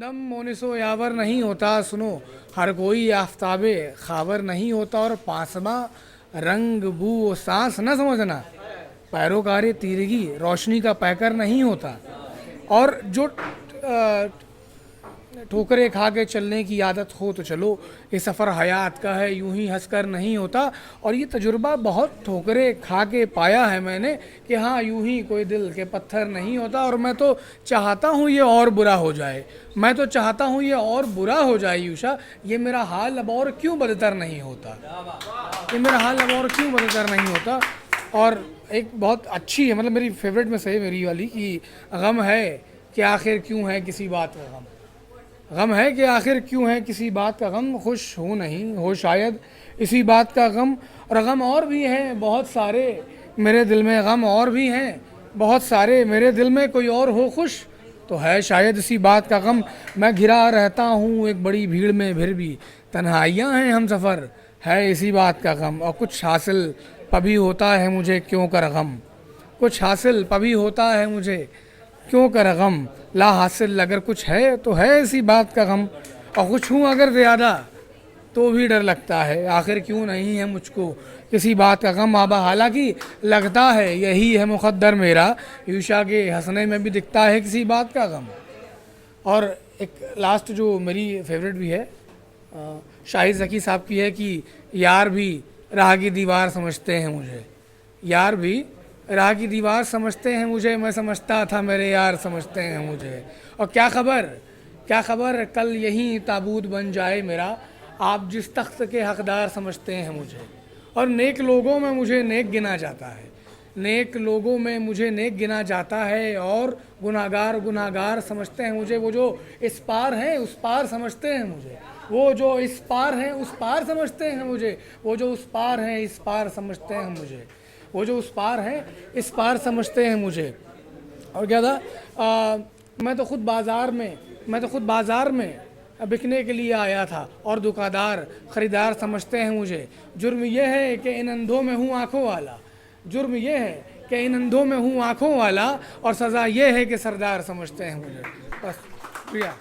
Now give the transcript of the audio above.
दम मोनिसो यावर नहीं होता, सुनो हर कोई आफताबे खावर नहीं होता, और पांचवा रंग बू वो सांस न समझना, पैरोकारी तीरगी रोशनी का पैकर नहीं होता। और जो ठोकरें खा के चलने की आदत हो तो चलो, ये सफ़र हयात का है, यूं ही हंसकर नहीं होता। और ये तजुर्बा बहुत ठोकरें खा के पाया है मैंने कि हाँ, यूं ही कोई दिल के पत्थर नहीं होता। और मैं तो चाहता हूँ ये और बुरा हो जाए, मैं तो चाहता हूँ ये और बुरा हो जाए यूशा, ये मेरा हाल अब और क्यों बदतर नहीं होता, ये मेरा हाल अब और क्यों बदतर नहीं होता। और एक बहुत अच्छी है, मतलब मेरी फेवरेट में से है मेरी वाली, कि गम है कि आखिर क्यों है किसी बात का गम, गम है कि आखिर क्यों है किसी बात का गम, खुश हो नहीं हो शायद इसी बात का गम। और गम और भी हैं बहुत सारे मेरे दिल में, गम और भी हैं बहुत सारे मेरे दिल में, कोई और हो खुश तो है शायद इसी बात का गम। मैं घिरा रहता हूँ एक बड़ी भीड़ में, फिर भी तन्हाइयाँ हैं हम सफ़र, है इसी बात का गम। और कुछ हासिल पभी होता है मुझे क्यों कर गम, कुछ हासिल पभी होता है मुझे क्यों कर गम, ला हासिल अगर कुछ है तो है इसी बात का गम। और कुछ हूँ अगर ज़्यादा तो भी डर लगता है, आखिर क्यों नहीं है मुझको किसी बात का गम। आबा हालांकि लगता है यही है मुक़द्दर मेरा, यूशा के हंसने में भी दिखता है किसी बात का गम। और एक लास्ट जो मेरी फेवरेट भी है, शाहिद ज़की साहब की है कि यार भी राह की दीवार समझते हैं मुझे, यार भी राह की दीवार समझते हैं मुझे, मैं समझता था मेरे यार समझते हैं मुझे। और क्या खबर कल यहीं ताबूत बन जाए मेरा, आप जिस तख्त के हकदार समझते हैं मुझे। और नेक लोगों में मुझे नेक गिना जाता है, नेक लोगों में मुझे नेक गिना जाता है, और गुनाहगार समझते हैं मुझे। वो जो इस पार हैं उस पार समझते हैं मुझे, वो जो इस पार हैं उस पार समझते हैं मुझे, वो जो उस पार हैं इस पार समझते हैं मुझे, वो जो उस पार हैं इस पार समझते हैं मुझे। और क्या था, मैं तो खुद बाज़ार में बिकने के लिए आया था, और दुकानदार ख़रीदार समझते हैं मुझे। जुर्म ये है कि इन अंधों में हूँ आँखों वाला, जुर्म ये है कि इन अंधों में हूँ आँखों वाला, और सज़ा ये है कि सरदार समझते हैं मुझे। बस शुक्रिया।